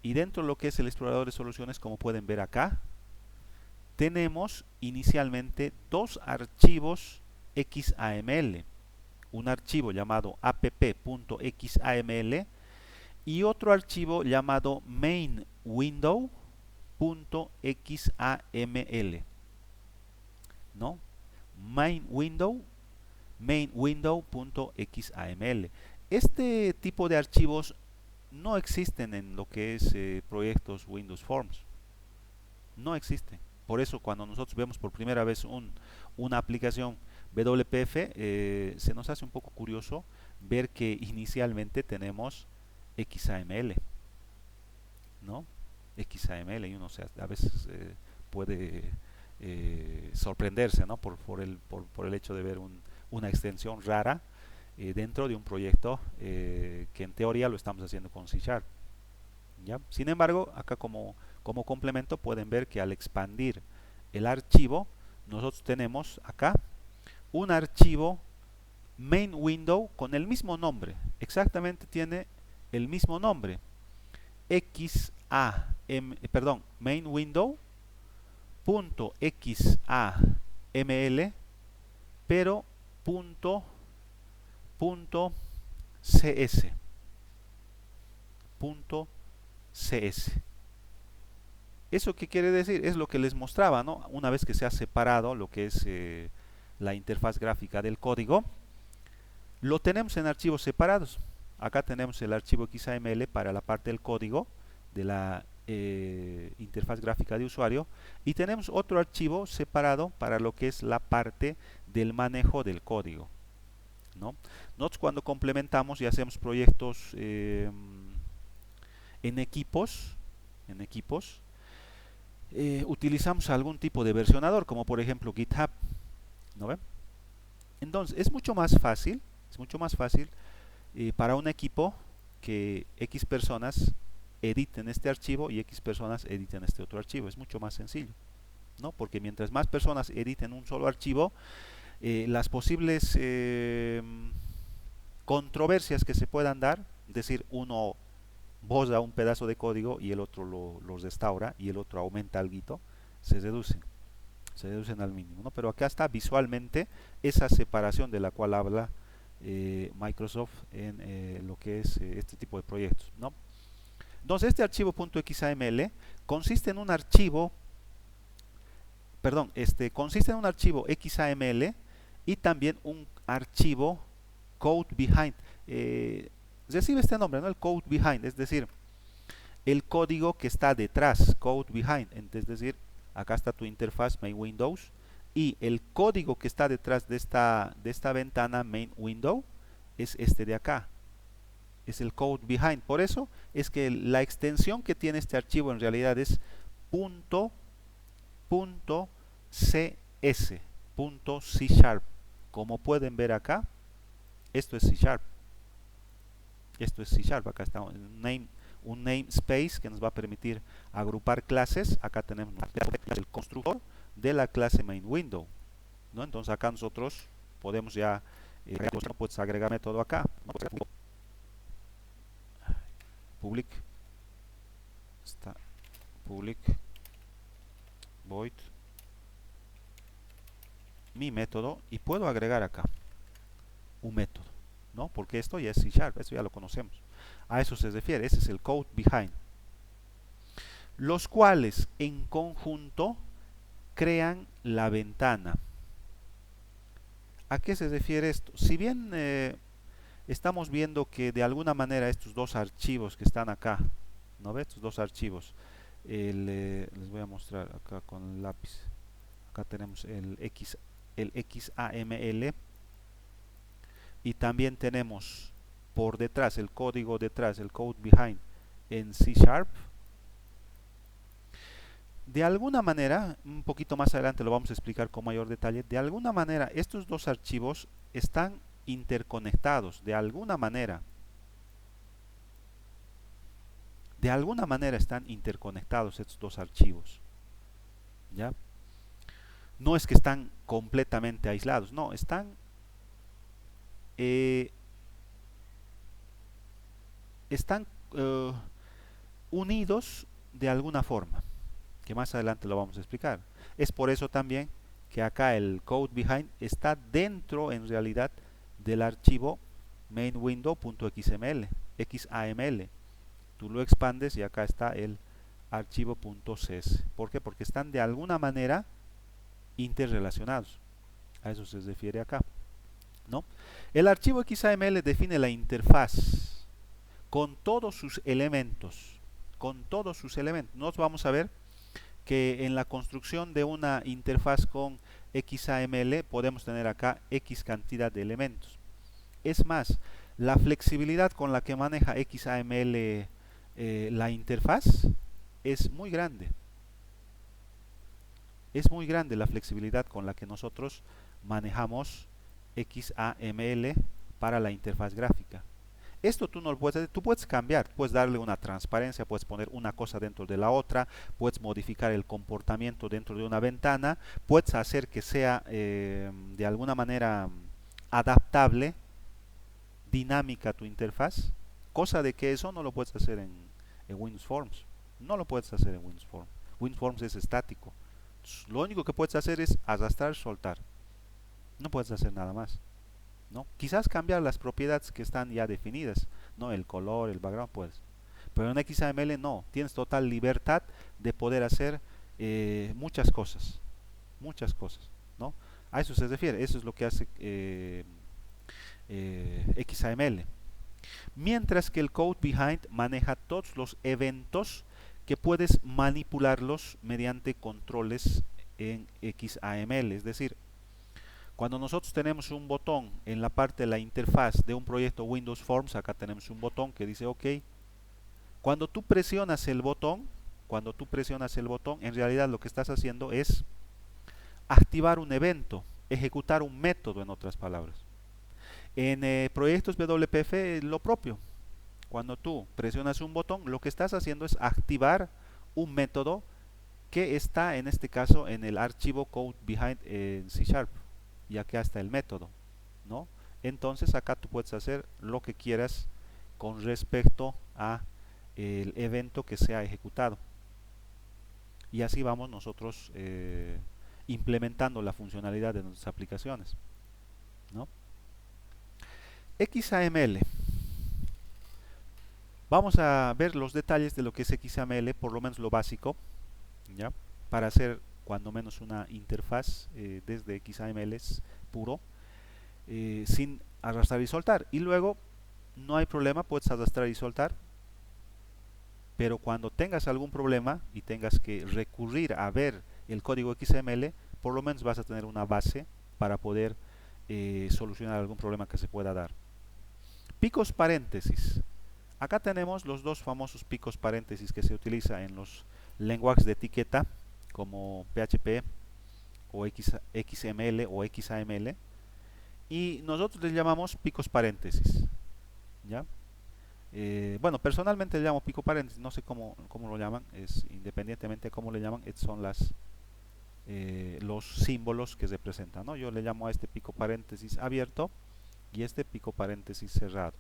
Y dentro de lo que es el explorador de soluciones, como pueden ver acá, tenemos inicialmente dos archivos XAML. Un archivo llamado app.xaml y otro archivo llamado mainwindow.xaml, ¿no? mainwindow.xaml. Este tipo de archivos no existen en lo que es proyectos Windows Forms. No existen. Por eso cuando nosotros vemos por primera vez una aplicación WPF, se nos hace un poco curioso ver que inicialmente tenemos XAML, ¿no? XAML y uno a veces puede sorprenderse, ¿no? por el hecho de ver una extensión rara dentro de un proyecto que en teoría lo estamos haciendo con C#. ¿Ya? Sin embargo, acá como complemento pueden ver que al expandir el archivo, nosotros tenemos acá un archivo main window con el mismo nombre, exactamente tiene el mismo nombre, main window.xaml, pero .cs. ¿Eso qué quiere decir? Es lo que les mostraba, ¿no? Una vez que se ha separado lo que es la interfaz gráfica del código, lo tenemos en archivos separados. Acá tenemos el archivo XAML para la parte del código de la interfaz gráfica de usuario y tenemos otro archivo separado para lo que es la parte del manejo del código, ¿no? Nosotros cuando complementamos y hacemos proyectos en equipos utilizamos algún tipo de versionador, como por ejemplo GitHub. ¿No ve? Entonces, es mucho más fácil para un equipo que X personas editen este archivo y X personas editen este otro archivo. Es mucho más sencillo, ¿no? Porque mientras más personas editen un solo archivo, las posibles controversias que se puedan dar, es decir, uno borra un pedazo de código y el otro lo restaura y el otro aumenta algo, se reducen, se reducen al mínimo, ¿no? Pero acá está visualmente esa separación de la cual habla Microsoft en lo que es este tipo de proyectos, ¿no? Entonces este archivo .xaml consiste en un archivo, perdón, consiste en un archivo XAML y también un archivo code behind. Recibe este nombre, ¿no? El code behind, es decir, el código que está detrás, code behind, es decir, acá está tu interfaz main Windows y el código que está detrás de esta ventana main window es este de acá, es el code behind. Por eso es que la extensión que tiene este archivo en realidad es .cs, .c sharp. Como pueden ver acá, esto es C sharp. Esto es C sharp. Acá está un namespace que nos va a permitir agrupar clases. Acá tenemos el constructor de la clase main window, ¿no? Entonces acá nosotros podemos ya puedes agregar método acá, ¿no? Public está public void mi método y puedo agregar acá un método, ¿no? Porque esto ya es C sharp, eso ya lo conocemos. A eso se refiere, ese es el code behind. Los cuales en conjunto crean la ventana. ¿A qué se refiere esto? Si bien estamos viendo que de alguna manera estos dos archivos que están acá, ¿no ve? Estos dos archivos, les voy a mostrar acá con el lápiz. Acá tenemos el XAML y también tenemos por detrás el código detrás, el code behind en C sharp. De alguna manera, un poquito más adelante lo vamos a explicar con mayor detalle, de alguna manera estos dos archivos están interconectados, de alguna manera. De alguna manera están interconectados estos dos archivos, ¿ya? No es que están completamente aislados, no, están están unidos de alguna forma, que más adelante lo vamos a explicar. Es por eso también que acá el code behind está dentro en realidad del archivo mainWindow.xml, XAML. Tú lo expandes y acá está el archivo .cs. ¿Por qué? Porque están de alguna manera interrelacionados. A eso se refiere acá, ¿no? El archivo XAML define la interfaz con todos sus elementos. Con todos sus elementos. Nos vamos a ver que en la construcción de una interfaz con XAML podemos tener acá X cantidad de elementos. Es más, la flexibilidad con la que maneja XAML la interfaz es muy grande. Es muy grande la flexibilidad con la que nosotros manejamos XAML para la interfaz gráfica. Esto tú no lo puedes hacer, tú puedes cambiar, puedes darle una transparencia, puedes poner una cosa dentro de la otra, puedes modificar el comportamiento dentro de una ventana, puedes hacer que sea de alguna manera adaptable, dinámica tu interfaz, cosa de que eso no lo puedes hacer en Windows Forms, no lo puedes hacer en Windows Forms. Windows Forms es estático, lo único que puedes hacer es arrastrar, soltar, no puedes hacer nada más, ¿no? Quizás cambiar las propiedades que están ya definidas, ¿no? El color, el background, puedes. Pero en XAML no, tienes total libertad de poder hacer muchas cosas, ¿no? A eso se refiere, eso es lo que hace XAML. Mientras que el code behind maneja todos los eventos que puedes manipularlos mediante controles en XAML, es decir, cuando nosotros tenemos un botón en la parte de la interfaz de un proyecto Windows Forms, acá tenemos un botón que dice OK. Cuando tú presionas el botón, en realidad lo que estás haciendo es activar un evento. ejecutar un método, en otras palabras. En proyectos WPF lo propio. Cuando tú presionas un botón, lo que estás haciendo es activar un método que está en este caso en el archivo code behind en C Sharp. Y acá está el método, ¿no? Entonces acá tú puedes hacer lo que quieras con respecto a el evento que sea ejecutado. Y así vamos nosotros implementando la funcionalidad de nuestras aplicaciones, ¿no? XAML. Vamos a ver los detalles de lo que es XAML, por lo menos lo básico, ¿ya? Para hacer cuando menos una interfaz desde XAML puro, sin arrastrar y soltar. Y luego no hay problema, puedes arrastrar y soltar, pero cuando tengas algún problema y tengas que recurrir a ver el código XML, por lo menos vas a tener una base para poder solucionar algún problema que se pueda dar. Picos paréntesis. Acá tenemos los dos famosos picos paréntesis que se utilizan en los lenguajes de etiqueta como PHP o XML o XAML, y nosotros les llamamos picos paréntesis, ¿ya? Bueno, personalmente le llamo pico paréntesis, no sé cómo lo llaman, es independientemente de cómo le llaman, son los símbolos que se presentan, ¿no? Yo le llamo a este pico paréntesis abierto y este pico paréntesis cerrado.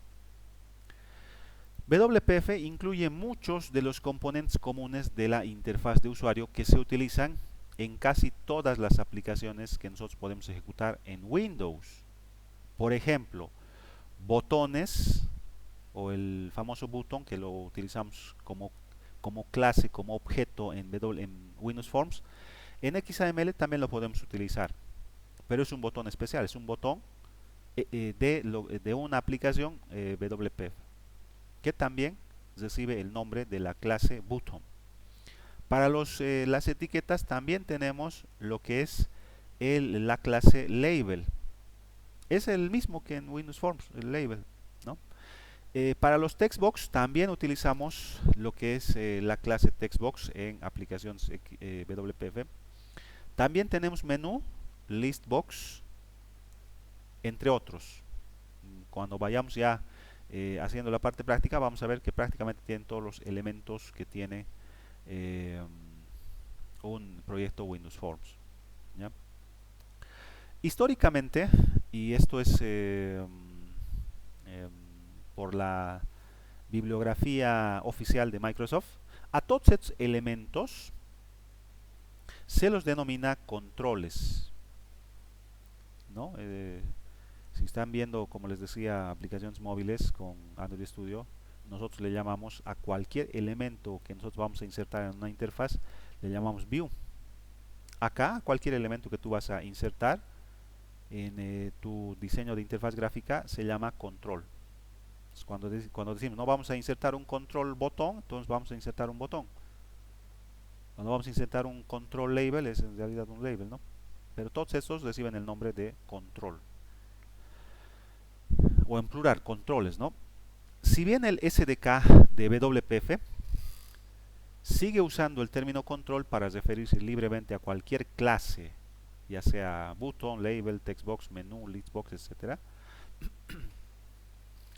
WPF incluye muchos de los componentes comunes de la interfaz de usuario que se utilizan en casi todas las aplicaciones que nosotros podemos ejecutar en Windows. Por ejemplo, botones, o el famoso botón que lo utilizamos como clase, como objeto en Windows Forms. En XAML también lo podemos utilizar, pero es un botón especial, es un botón de una aplicación WPF, que también recibe el nombre de la clase button. Para las etiquetas también tenemos lo que es la clase label. Es el mismo que en Windows Forms, el label, ¿no? Para los textbox también utilizamos lo que es la clase textbox en aplicaciones WPF. También tenemos menú, listbox, entre otros. Cuando vayamos ya haciendo la parte práctica, vamos a ver que prácticamente tienen todos los elementos que tiene un proyecto Windows Forms, ¿ya? Históricamente, y esto es por la bibliografía oficial de Microsoft, a todos estos elementos se los denomina controles, ¿no? Si están viendo, como les decía, aplicaciones móviles con Android Studio, nosotros le llamamos a cualquier elemento que nosotros vamos a insertar en una interfaz, le llamamos view. Acá, cualquier elemento que tú vas a insertar en tu diseño de interfaz gráfica se llama control. Cuando decimos no vamos a insertar un control botón, entonces vamos a insertar un botón. Cuando vamos a insertar un control label, es en realidad un label, ¿no? Pero todos estos reciben el nombre de control, o en plural, controles, ¿no? Si bien el SDK de WPF sigue usando el término control para referirse libremente a cualquier clase, ya sea button, label, textbox, menú, listbox, etc.,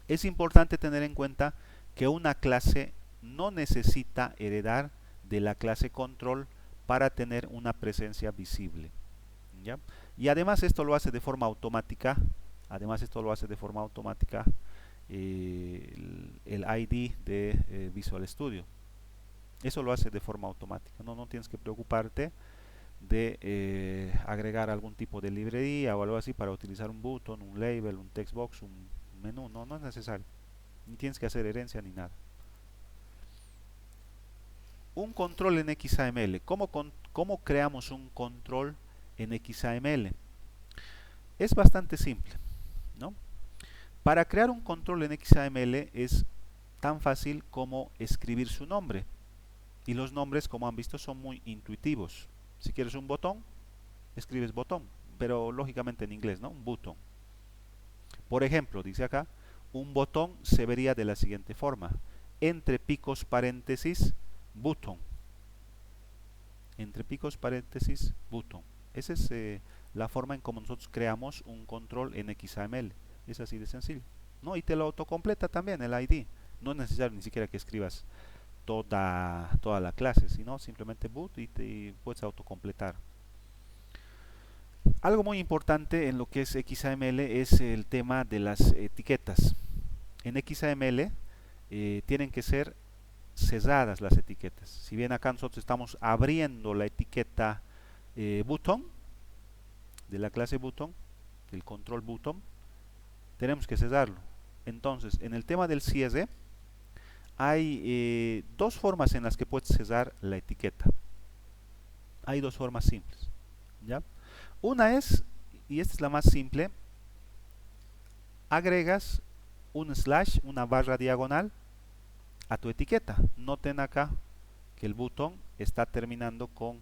es importante tener en cuenta que una clase no necesita heredar de la clase control para tener una presencia visible, ¿ya? Y además esto lo hace de forma automática. El ID de Visual Studio. Eso lo hace de forma automática. No tienes que preocuparte de agregar algún tipo de librería o algo así para utilizar un button, un label, un textbox, un menú. No es necesario. Ni tienes que hacer herencia ni nada. Un control en XAML. ¿Cómo creamos un control en XAML? Es bastante simple, ¿no? Para crear un control en XAML es tan fácil como escribir su nombre. Y los nombres, como han visto, son muy intuitivos. Si quieres un botón, escribes botón, pero lógicamente en inglés, ¿no? Un button. Por ejemplo, dice acá, un botón se vería de la siguiente forma: entre picos paréntesis, button. Entre picos paréntesis, button. Esa es la forma en cómo nosotros creamos un control en XAML. Es así de sencillo, ¿no? Y te lo autocompleta también el ID. No es necesario ni siquiera que escribas toda la clase, sino simplemente boot y te puedes autocompletar. Algo muy importante en lo que es XAML es el tema de las etiquetas. En XAML tienen que ser cesadas las etiquetas. Si bien acá nosotros estamos abriendo la etiqueta button de la clase button, del control button, tenemos que cesarlo. Entonces, en el tema del cierre, hay dos formas en las que puedes cesar la etiqueta. Hay dos formas simples, ¿ya? Una es, y esta es la más simple, agregas un slash, una barra diagonal a tu etiqueta. Noten acá que el botón está terminando con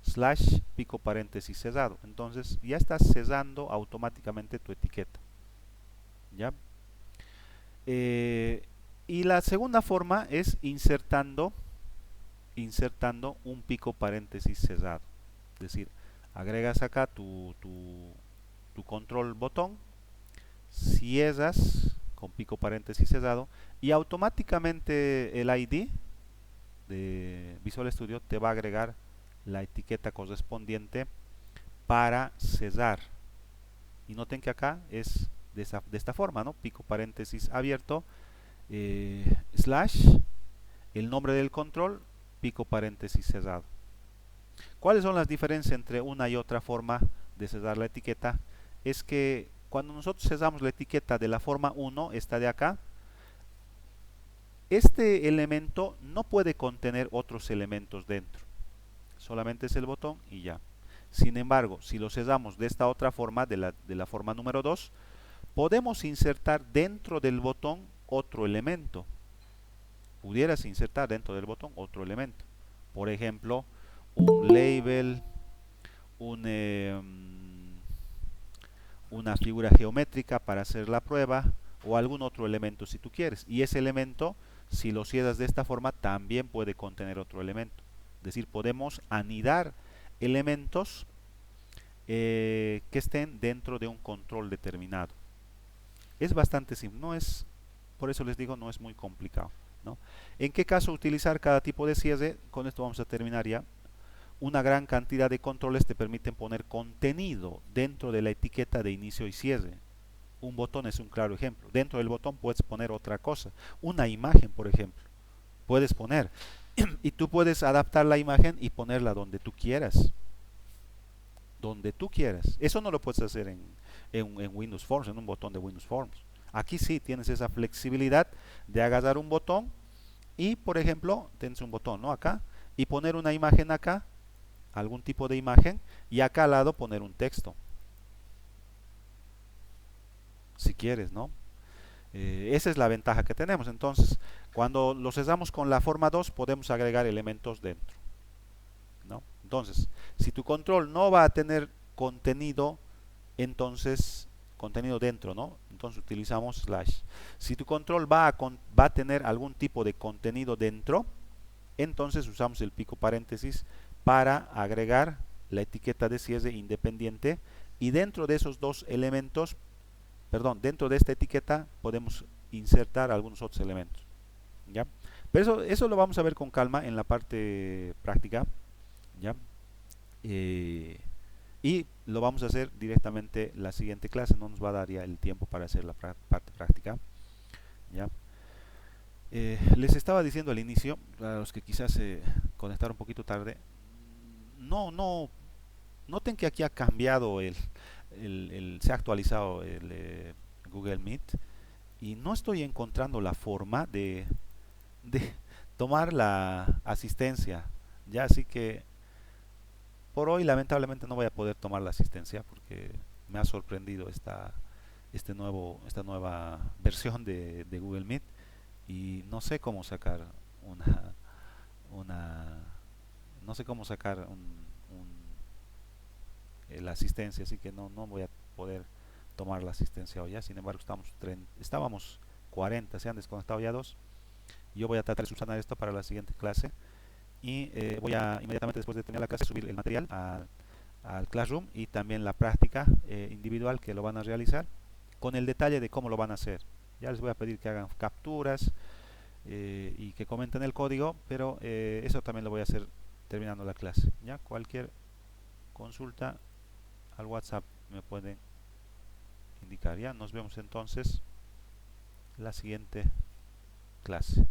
slash pico paréntesis cesado. Entonces ya estás cesando automáticamente tu etiqueta, ¿ya? Y la segunda forma es insertando un pico paréntesis cesado. Es decir, agregas acá tu control botón, cierras con pico paréntesis cesado y automáticamente el ID de Visual Studio te va a agregar la etiqueta correspondiente para cesar. Y noten que acá es de esta forma, ¿no? Pico paréntesis abierto, slash, el nombre del control, pico paréntesis cerrado. ¿Cuáles son las diferencias entre una y otra forma de cesar la etiqueta? Es que cuando nosotros cesamos la etiqueta de la forma 1, esta de acá, este elemento no puede contener otros elementos dentro. Solamente es el botón y ya. Sin embargo, si lo cesamos de esta otra forma, de la forma número 2, podemos insertar dentro del botón otro elemento. Pudieras insertar dentro del botón otro elemento. Por ejemplo, un label, una figura geométrica para hacer la prueba o algún otro elemento si tú quieres. Y ese elemento, si lo cierras de esta forma, también puede contener otro elemento. Es decir, podemos anidar elementos que estén dentro de un control determinado. Es bastante simple, no es, por eso les digo, no es muy complicado, ¿no? ¿En qué caso utilizar cada tipo de cierre? Con esto vamos a terminar ya. Una gran cantidad de controles te permiten poner contenido dentro de la etiqueta de inicio y cierre. Un botón es un claro ejemplo. Dentro del botón puedes poner otra cosa. Una imagen, por ejemplo. Puedes poner. Y tú puedes adaptar la imagen y ponerla donde tú quieras. Donde tú quieras. Eso no lo puedes hacer en Windows Forms, en un botón de Windows Forms. Aquí sí tienes esa flexibilidad de agarrar un botón y, por ejemplo, tienes un botón, ¿no? Acá, y poner una imagen acá, algún tipo de imagen, y acá al lado poner un texto. Si quieres, ¿no? Esa es la ventaja que tenemos. Entonces, cuando lo cesamos con la forma 2, podemos agregar elementos dentro, ¿no? Entonces, si tu control no va a tener contenido, entonces contenido dentro, ¿no? Entonces utilizamos slash. Si tu control va a tener algún tipo de contenido dentro, entonces usamos el pico paréntesis para agregar la etiqueta de cierre independiente y dentro de esos dos elementos, perdón, dentro de esta etiqueta podemos insertar algunos otros elementos, ¿ya? Pero eso lo vamos a ver con calma en la parte práctica, ¿ya? Y lo vamos a hacer directamente la siguiente clase, no nos va a dar ya el tiempo para hacer la parte práctica, ¿ya? Les estaba diciendo al inicio, a los que quizás se conectaron un poquito tarde, noten que aquí ha cambiado se ha actualizado el Google Meet y no estoy encontrando la forma de tomar la asistencia, ya, así que por hoy lamentablemente no voy a poder tomar la asistencia porque me ha sorprendido esta nueva versión de Google Meet y no sé cómo sacar una no sé cómo sacar la asistencia, así que no voy a poder tomar la asistencia hoy ya. Sin embargo, estábamos 40, se han desconectado ya dos. Yo voy a tratar de subsanar esto para la siguiente clase y voy a inmediatamente después de terminar la clase subir el material al Classroom, y también la práctica individual que lo van a realizar con el detalle de cómo lo van a hacer. Ya les voy a pedir que hagan capturas y que comenten el código, pero eso también lo voy a hacer terminando la clase. Ya cualquier consulta al WhatsApp me pueden indicar. Ya nos vemos entonces la siguiente clase.